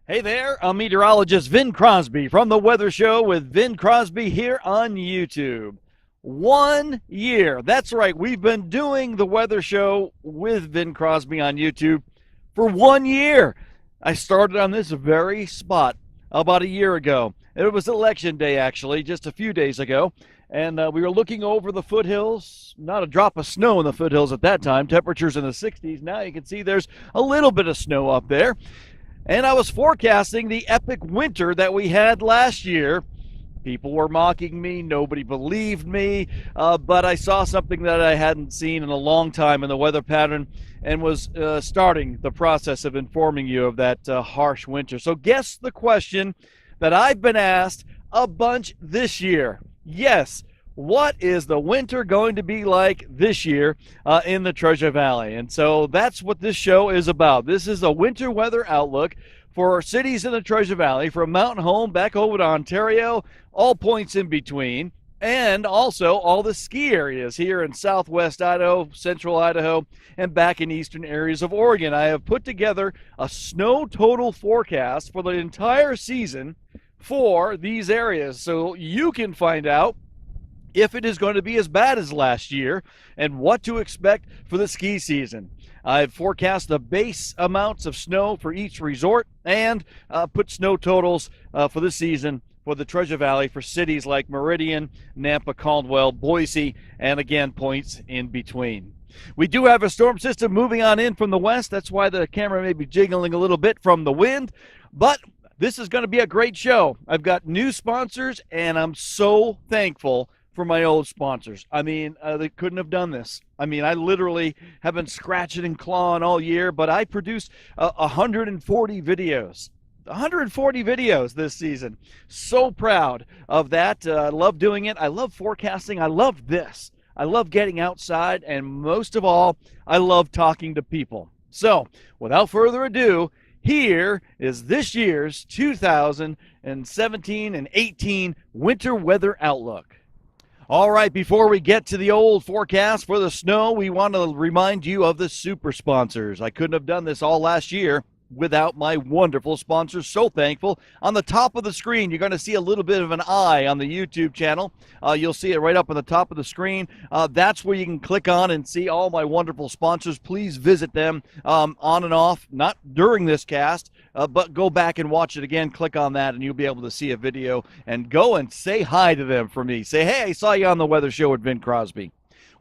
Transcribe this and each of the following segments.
Hey there, I'm meteorologist Vin Crosby from the Weather Show with Vin Crosby here on YouTube. 1 year. That's right. We've been doing the Weather Show with Vin Crosby on YouTube for 1 year. I started on this very spot about a year ago. It was election day, actually, just a few days ago. And we were looking over the foothills. Not a drop of snow in the foothills at that time. Temperatures in the 60s. Now you can see there's a little bit of snow up there. And I was forecasting the epic winter that we had last year. People were mocking me. Nobody believed me. But I saw something that I hadn't seen in a long time in the weather pattern and was starting the process of informing you of that harsh winter. So guess the question that I've been asked a bunch this year. Yes. What is the winter going to be like this year in the Treasure Valley? And so that's what this show is about. This is a winter weather outlook for cities in the Treasure Valley, from Mountain Home back over to Ontario, all points in between, and also all the ski areas here in southwest Idaho, central Idaho, and back in eastern areas of Oregon. I have put together a snow total forecast for the entire season for these areas so you can find out if it is going to be as bad as last year and what to expect for the ski season. I've forecast the base amounts of snow for each resort and put snow totals for the season for the Treasure Valley for cities like Meridian, Nampa, Caldwell, Boise, and again, points in between. We do have a storm system moving on in from the west. That's why the camera may be jiggling a little bit from the wind, but this is going to be a great show. I've got new sponsors, and I'm so thankful for my old sponsors. I mean, they couldn't have done this. I mean, I literally have been scratching and clawing all year, but I produced 140 videos. 140 videos this season. So proud of that. I love doing it. I love forecasting. I love this. I love getting outside, and most of all, I love talking to people. So, without further ado, here is this year's 2017 and 18 winter weather outlook. All right, before we get to the old forecast for the snow, we want to remind you of the super sponsors. I couldn't have done this all last year without my wonderful sponsors. So thankful. On the top of the screen, you're going to see a little bit of an eye on the YouTube channel. You'll see it right up on the top of the screen. That's where you can click on and see all my wonderful sponsors. Please visit them on and off, not during this cast, but go back and watch it again. Click on that, and you'll be able to see a video and go and say hi to them for me. Say, hey, I saw you on the Weather Show with Vin Crosby.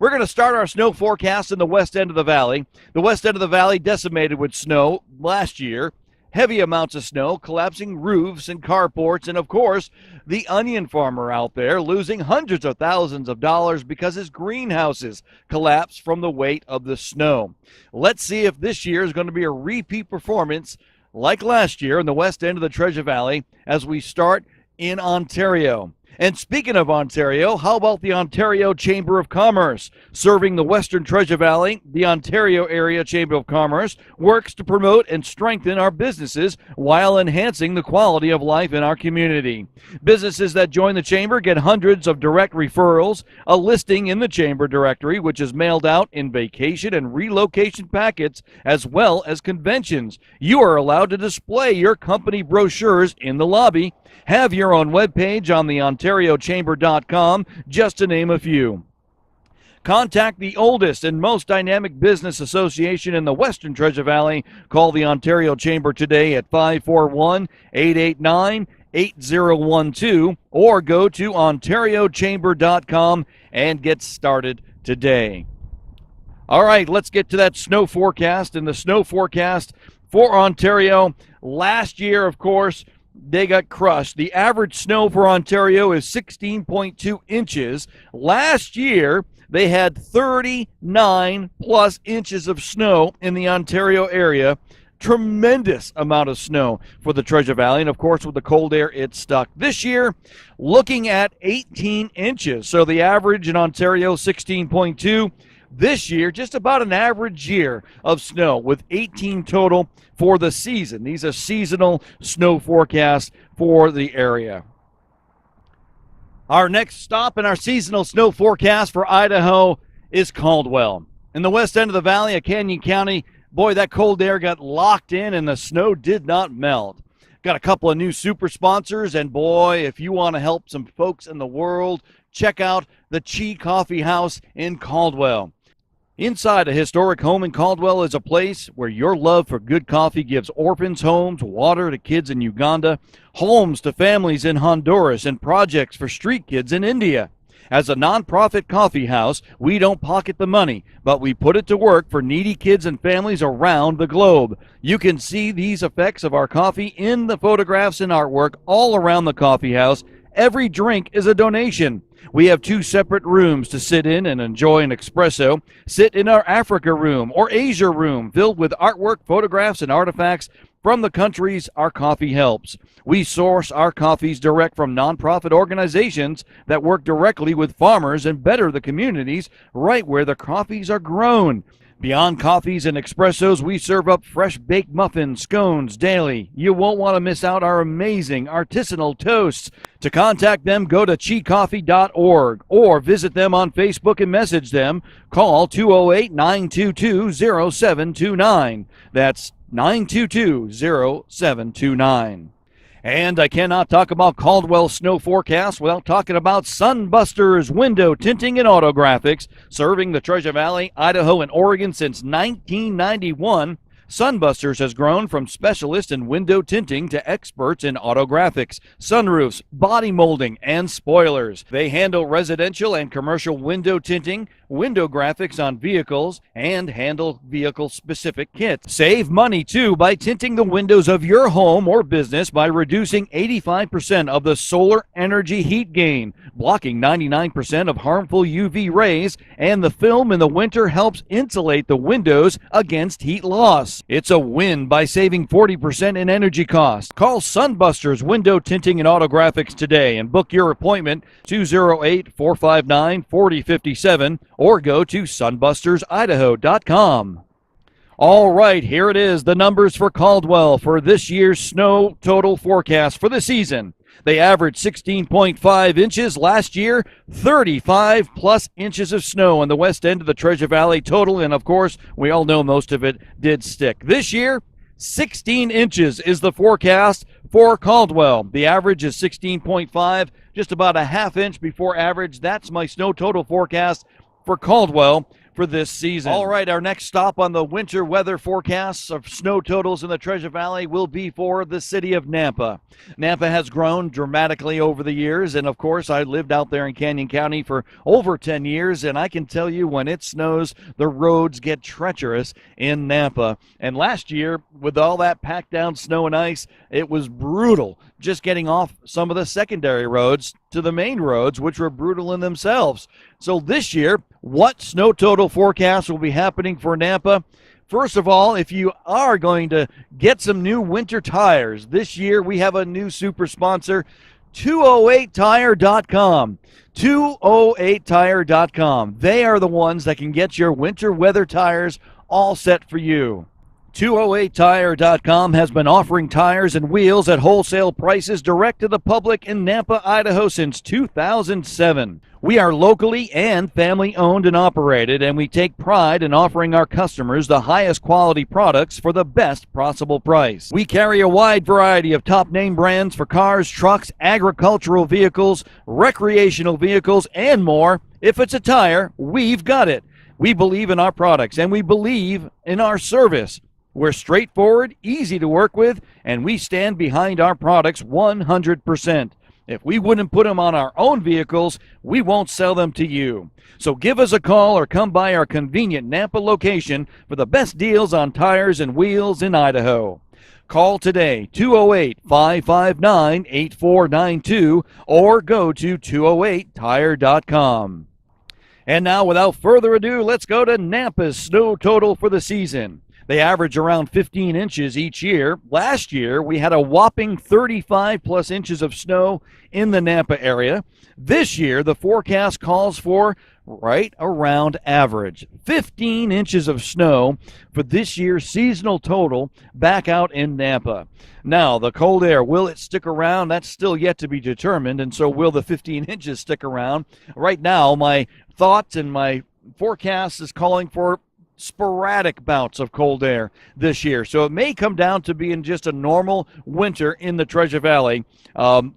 We're going to start our snow forecast in the west end of the valley. The west end of the valley decimated with snow last year. Heavy amounts of snow, collapsing roofs and carports, and of course, the onion farmer out there losing hundreds of thousands of dollars because his greenhouses collapsed from the weight of the snow. Let's see if this year is going to be a repeat performance like last year in the west end of the Treasure Valley as we start in Ontario. And speaking of Ontario, how about the Ontario Chamber of Commerce? Serving the Western Treasure Valley, the Ontario Area Chamber of Commerce works to promote and strengthen our businesses while enhancing the quality of life in our community. Businesses that join the Chamber get hundreds of direct referrals, a listing in the Chamber directory, which is mailed out in vacation and relocation packets, as well as conventions. You are allowed to display your company brochures in the lobby. Have your own webpage on the OntarioChamber.com, just to name a few. Contact the oldest and most dynamic business association in the Western Treasure Valley. Call the Ontario Chamber today at 541-889-8012 or go to OntarioChamber.com and get started today. All right, let's get to that snow forecast. And the snow forecast for Ontario last year, of course, they got crushed. The average snow for Ontario is 16.2 inches. Last year, they had 39 plus inches of snow in the Ontario area. Tremendous amount of snow for the Treasure Valley. And of course, with the cold air, it stuck. This year, looking at 18 inches. So the average in Ontario, 16.2. This year, just about an average year of snow with 18 total for the season. These are seasonal snow forecasts for the area. Our next stop in our seasonal snow forecast for Idaho is Caldwell. In the west end of the valley of Canyon County, boy, that cold air got locked in and the snow did not melt. Got a couple of new super sponsors, and boy, if you want to help some folks in the world, check out the Chi Coffee House in Caldwell. Inside a historic home in Caldwell is a place where your love for good coffee gives orphans homes, water to kids in Uganda, homes to families in Honduras, and projects for street kids in India. As a nonprofit coffee house, we don't pocket the money, but we put it to work for needy kids and families around the globe. You can see these effects of our coffee in the photographs and artwork all around the coffee house. Every drink is a donation. We have 2 separate rooms to sit in and enjoy an espresso. Sit in our Africa room or Asia room filled with artwork, photographs, and artifacts from the countries our coffee helps. We source our coffees direct from nonprofit organizations that work directly with farmers and better the communities right where the coffees are grown. Beyond coffees and espressos, we serve up fresh baked muffins, scones daily. You won't want to miss out our amazing artisanal toasts. To contact them, go to chicoffee.org or visit them on Facebook and message them. Call 208-922-0729. That's 922-0729. And I cannot talk about Caldwell snow forecast without talking about Sunbusters window tinting and autographics. Serving the Treasure Valley, Idaho, and Oregon since 1991, Sunbusters has grown from specialists in window tinting to experts in autographics, sunroofs, body molding, and spoilers. They handle residential and commercial window tinting, window graphics on vehicles, and handle vehicle-specific kits. Save money, too, by tinting the windows of your home or business by reducing 85% of the solar energy heat gain, blocking 99% of harmful UV rays, and the film in the winter helps insulate the windows against heat loss. It's a win by saving 40% in energy costs. Call Sunbusters Window Tinting and Autographics today and book your appointment 208-459-4057 or go to sunbustersidaho.com. All right, here it is, the numbers for Caldwell for this year's snow total forecast for the season. They averaged 16.5 inches last year, 35 plus inches of snow on the west end of the Treasure Valley total, and of course, we all know most of it did stick. This year, 16 inches is the forecast for Caldwell. The average is 16.5, just about a half inch before average. That's my snow total forecast for Caldwell for this season. All right, our next stop on the winter weather forecasts of snow totals in the Treasure Valley will be for the city of Nampa. Nampa has grown dramatically over the years, and of course, I lived out there in Canyon County for over 10 years, and I can tell you when it snows, the roads get treacherous in Nampa. And last year, with all that packed down snow and ice, it was brutal just getting off some of the secondary roads to the main roads, which were brutal in themselves. So this year, what snow total forecast will be happening for Nampa? First of all, if you are going to get some new winter tires, this year we have a new super sponsor, 208tire.com. 208tire.com. They are the ones that can get your winter weather tires all set for you. 208tire.com has been offering tires and wheels at wholesale prices direct to the public in Nampa, Idaho since 2007. We are locally and family owned and operated, and we take pride in offering our customers the highest quality products for the best possible price. We carry a wide variety of top name brands for cars, trucks, agricultural vehicles, recreational vehicles, and more. If it's a tire, we've got it. We believe in our products, and we believe in our service. We're straightforward, easy to work with, and we stand behind our products 100%. If we wouldn't put them on our own vehicles, we won't sell them to you. So give us a call or come by our convenient Nampa location for the best deals on tires and wheels in Idaho. Call today, 208-559-8492, or go to 208tire.com. And now, without further ado, let's go to Nampa's snow total for the season. They average around 15 inches each year. Last year, we had a whopping 35 plus inches of snow in the Nampa area. This year, the forecast calls for right around average. 15 inches of snow for this year's seasonal total back out in Nampa. Now, the cold air, will it stick around? That's still yet to be determined, and so will the 15 inches stick around? Right now, my thoughts and my forecast is calling for sporadic bouts of cold air this year. So it may come down to being just a normal winter in the Treasure Valley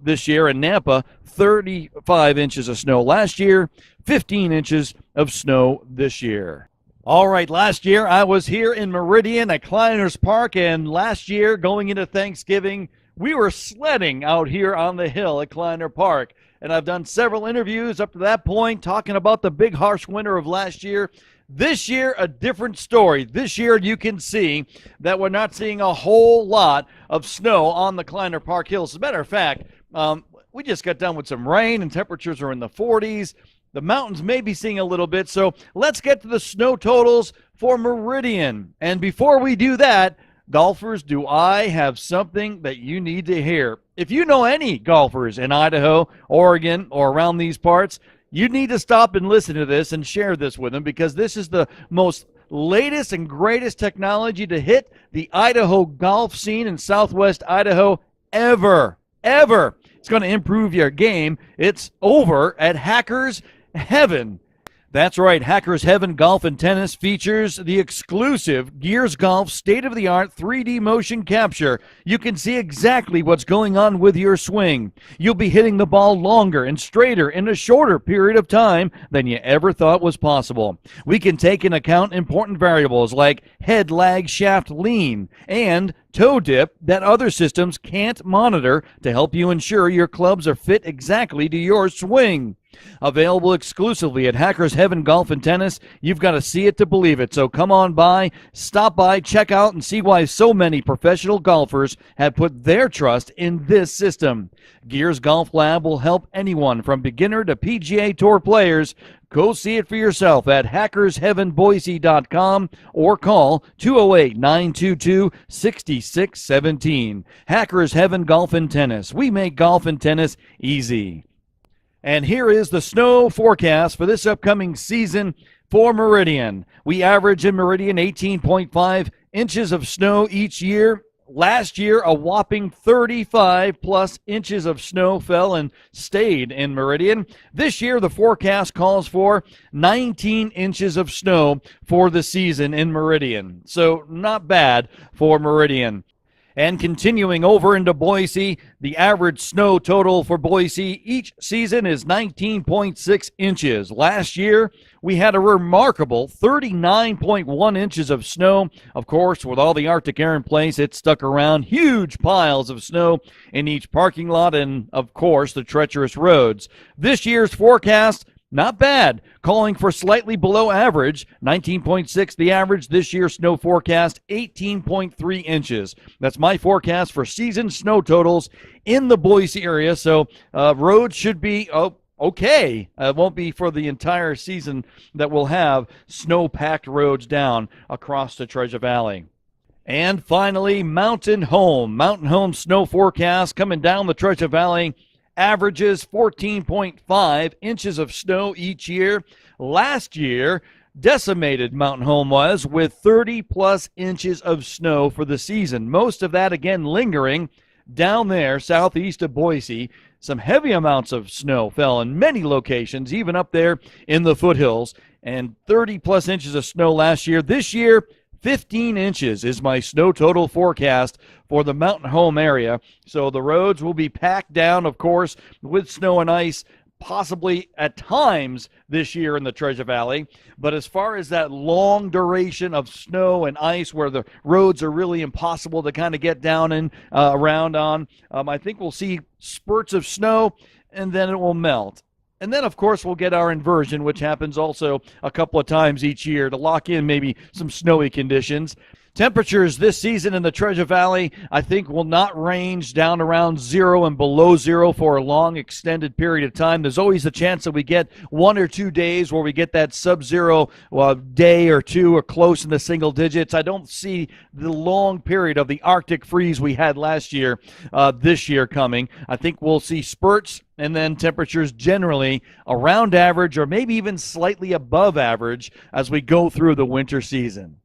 this year. In Nampa, 35 inches of snow last year, 15 inches of snow this year. All right, last year I was here in Meridian at Kleiner's Park, and last year going into Thanksgiving, we were sledding out here on the hill at Kleiner Park. And I've done several interviews up to that point talking about the big harsh winter of last year. This year, a different story. This year, you can see that we're not seeing a whole lot of snow on the Kleiner Park Hills. As a matter of fact, we just got done with some rain, and temperatures are in the 40s. The mountains may be seeing a little bit, so let's get to the snow totals for Meridian. And before we do that, golfers, do I have something that you need to hear? If you know any golfers in Idaho, Oregon, or around these parts, you need to stop and listen to this and share this with them, because this is the most latest and greatest technology to hit the Idaho golf scene in southwest Idaho ever. It's going to improve your game. It's over at Hackers Heaven. That's right, Hackers Heaven Golf and Tennis features the exclusive Gears Golf state-of-the-art 3D motion capture. You can see exactly what's going on with your swing. You'll be hitting the ball longer and straighter in a shorter period of time than you ever thought was possible. We can take into account important variables like head lag shaft lean and toe dip that other systems can't monitor to help you ensure your clubs are fit exactly to your swing. Available exclusively at Hackers Heaven Golf and Tennis. You've got to see it to believe it. So come on by, stop by, check out, and see why so many professional golfers have put their trust in this system. Gears Golf Lab will help anyone from beginner to PGA Tour players. Go see it for yourself at hackersheavenboise.com or call 208-922-6617. Hackers Heaven Golf and Tennis. We make golf and tennis easy. And here is the snow forecast for this upcoming season for Meridian. We average in Meridian 18.5 inches of snow each year. Last year, a whopping 35-plus inches of snow fell and stayed in Meridian. This year, the forecast calls for 19 inches of snow for the season in Meridian. So not bad for Meridian. And continuing over into Boise, the average snow total for Boise each season is 19.6 inches. Last year, we had a remarkable 39.1 inches of snow. Of course, with all the Arctic air in place, it stuck around huge piles of snow in each parking lot and, of course, the treacherous roads. This year's forecast, not bad, calling for slightly below average, 19.6 the average. This year's snow forecast, 18.3 inches. That's my forecast for season snow totals in the Boise area. So roads should be okay. It won't be for the entire season that we'll have snow-packed roads down across the Treasure Valley. And finally, Mountain Home. Mountain Home snow forecast coming down the Treasure Valley. Averages 14.5 inches of snow each year. Last year, decimated Mountain Home was with 30-plus inches of snow for the season. Most of that, again, lingering down there southeast of Boise. Some heavy amounts of snow fell in many locations, even up there in the foothills. And 30-plus inches of snow last year. This year, 15 inches is my snow total forecast for the Mountain Home area. So the roads will be packed down, of course, with snow and ice, possibly at times this year in the Treasure Valley. But as far as that long duration of snow and ice where the roads are really impossible to kind of get down and around on, I think we'll see spurts of snow and then it will melt. And then, of course, we'll get our inversion, which happens also a couple of times each year to lock in maybe some snowy conditions. Temperatures this season in the Treasure Valley, I think, will not range down around 0 and below 0 for a long, extended period of time. There's always a chance that we get 1 or 2 days where we get that sub-zero day or two or close in the single digits. I don't see the long period of the Arctic freeze we had last year this year coming. I think we'll see spurts and then temperatures generally around average or maybe even slightly above average as we go through the winter season.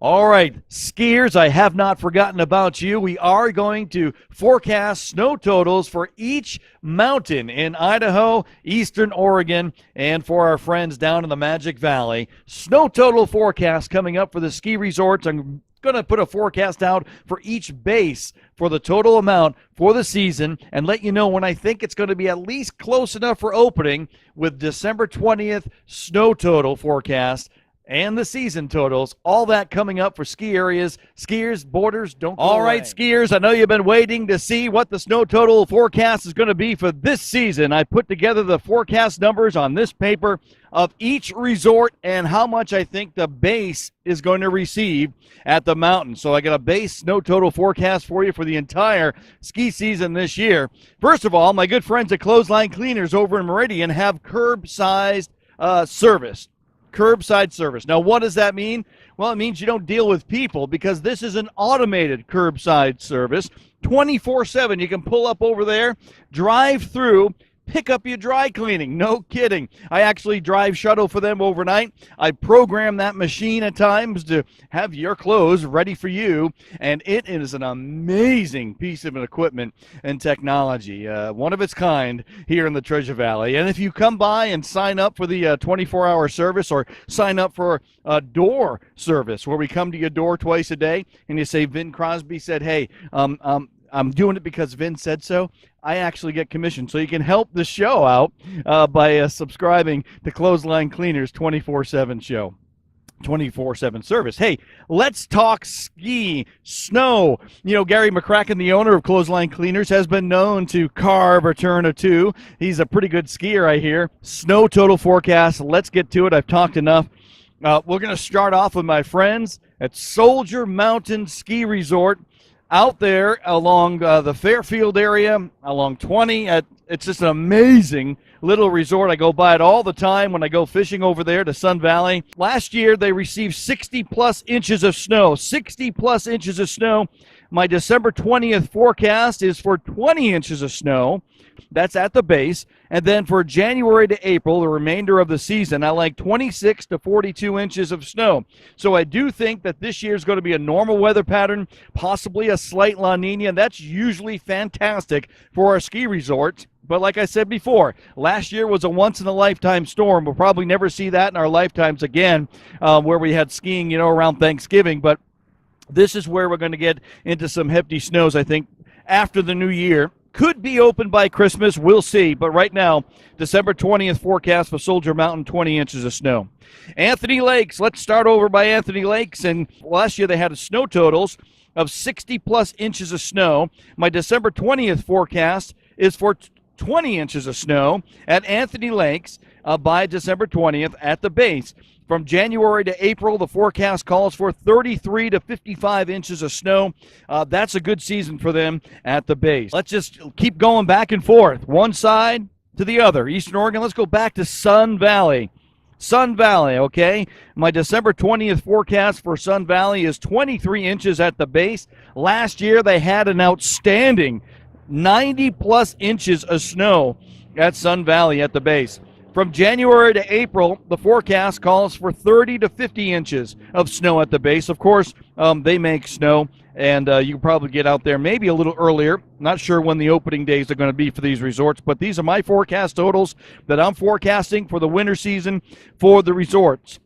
All right, skiers, I have not forgotten about you. We are going to forecast snow totals for each mountain in Idaho, eastern Oregon, and for our friends down in the Magic Valley. Snow total forecast coming up for the ski resorts. I'm going to put a forecast out for each base for the total amount for the season and let you know when I think it's going to be at least close enough for opening with December 20th snow total forecast and the season totals, all that coming up for ski areas. Skiers, boarders, don't go All right, skiers, I know you've been waiting to see what the snow total forecast is going to be for this season. I put together the forecast numbers on this paper of each resort and how much I think the base is going to receive at the mountain. So I got a base snow total forecast for you for the entire ski season this year. First of all, my good friends at Clothesline Cleaners over in Meridian have curbside service. Curbside service. Now, what does that mean? Well, it means you don't deal with people because this is an automated curbside service. 24/7, you can pull up over there, drive through, pick up your dry cleaning. No kidding. I actually drive shuttle for them overnight. I program that machine at times to have your clothes ready for you, and it is an amazing piece of equipment and technology, one of its kind here in the Treasure Valley. And if you come by and sign up for the 24-hour service or sign up for a door service where we come to your door twice a day and you say, Vin Crosby said, hey, I'm doing it because Vin said so, I actually get commission. So you can help the show out by subscribing to Clothesline Cleaners 24/7 show. 24/7 service. Hey, let's talk ski, snow. You know, Gary McCracken, the owner of Clothesline Cleaners, has been known to carve a turn or two. He's a pretty good skier, I hear. Snow total forecast. Let's get to it. I've talked enough. We're going to start off with my friends at Soldier Mountain Ski Resort out there along the Fairfield area, along 20. It's just an amazing little resort. I go by it all the time when I go fishing over there to Sun Valley. Last year, they received 60-plus inches of snow. 60-plus inches of snow. My December 20th forecast is for 20 inches of snow. That's at the base. And then for January to April, the remainder of the season, I like 26 to 42 inches of snow. So I do think that this year is going to be a normal weather pattern, possibly a slight La Nina. That's usually fantastic for our ski resorts. But like I said before, last year was a once-in-a-lifetime storm. We'll probably never see that in our lifetimes again, where we had skiing, around Thanksgiving. But this is where we're going to get into some hefty snows, I think, after the new year. Could be open by Christmas. We'll see. But right now, December 20th forecast for Soldier Mountain, 20 inches of snow. Anthony Lakes. Let's start over by Anthony Lakes. And last year they had snow totals of 60-plus inches of snow. My December 20th forecast is for 20 inches of snow at Anthony Lakes by December 20th at the base. From January to April, the forecast calls for 33 to 55 inches of snow. That's a good season for them at the base. Let's just keep going back and forth, one side to the other. Eastern Oregon, let's go back to Sun Valley. Sun Valley, okay? My December 20th forecast for Sun Valley is 23 inches at the base. Last year, they had an outstanding 90-plus inches of snow at Sun Valley at the base. From January to April, the forecast calls for 30 to 50 inches of snow at the base. Of course, they make snow, and you can probably get out there maybe a little earlier. Not sure when the opening days are going to be for these resorts, but these are my forecast totals that I'm forecasting for the winter season for the resorts.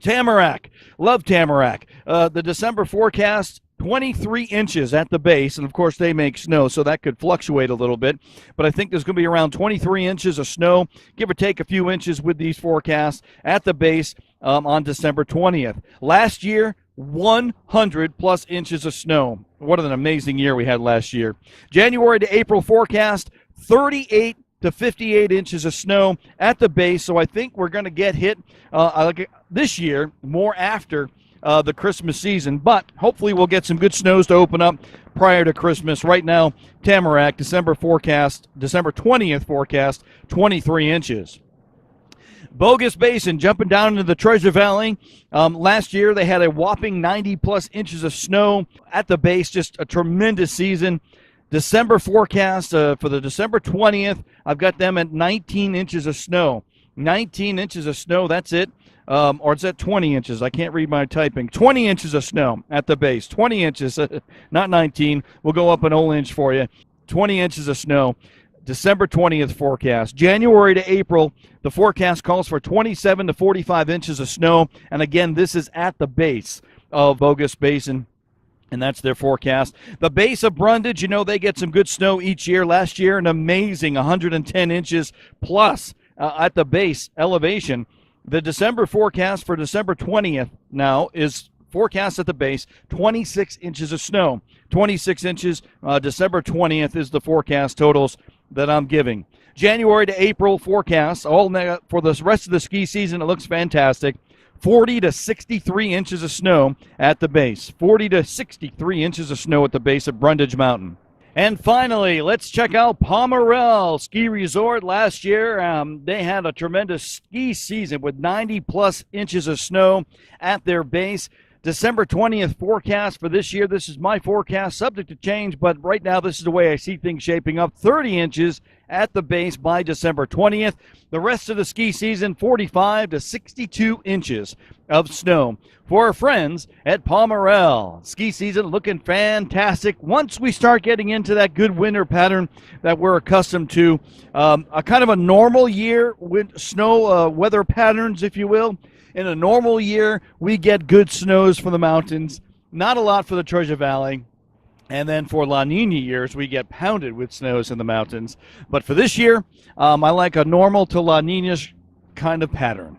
Tamarack, love Tamarack. The December forecast, 23 inches at the base, and of course they make snow, so that could fluctuate a little bit, but I think there's going to be around 23 inches of snow, give or take a few inches with these forecasts at the base on December 20th. Last year, 100-plus inches of snow. What an amazing year we had last year. January to April forecast, 38 to 58 inches of snow at the base, so I think we're going to get hit this year more after the Christmas season, but hopefully we'll get some good snows to open up prior to Christmas. Right now, Tamarack, December 20th forecast, 23 inches. Bogus Basin, jumping down into the Treasure Valley. Last year, they had a whopping 90-plus inches of snow at the base, just a tremendous season. December forecast for the December 20th, I've got them at 19 inches of snow. 19 inches of snow, that's it. or it's at 20 inches. I can't read my typing. 20 inches of snow at the base. 20 inches, not 19. We'll go up an whole inch for you. 20 inches of snow. December 20th forecast. January to April, the forecast calls for 27 to 45 inches of snow. And again, this is at the base of Bogus Basin, and that's their forecast. The base of Brundage, they get some good snow each year. Last year, an amazing 110 inches plus at the base elevation. The December forecast for December 20th now is forecast at the base, 26 inches of snow. 26 inches, December 20th is the forecast totals that I'm giving. January to April forecast, for the rest of the ski season, it looks fantastic. 40 to 63 inches of snow at the base. 40 to 63 inches of snow at the base of Brundage Mountain. And finally, let's check out Pomerelle Ski Resort. Last year, they had a tremendous ski season with 90-plus inches of snow at their base. December 20th forecast for this year. This is my forecast, subject to change, but right now this is the way I see things shaping up. 30 inches at the base by December 20th. The rest of the ski season, 45 to 62 inches of snow for our friends at Pomerelle. Ski season looking fantastic. Once we start getting into that good winter pattern that we're accustomed to, a kind of a normal year with snow weather patterns, if you will. In a normal year, we get good snows for the mountains, not a lot for the Treasure Valley. And then for La Nina years, we get pounded with snows in the mountains. But for this year, I like a normal to La Nina kind of pattern.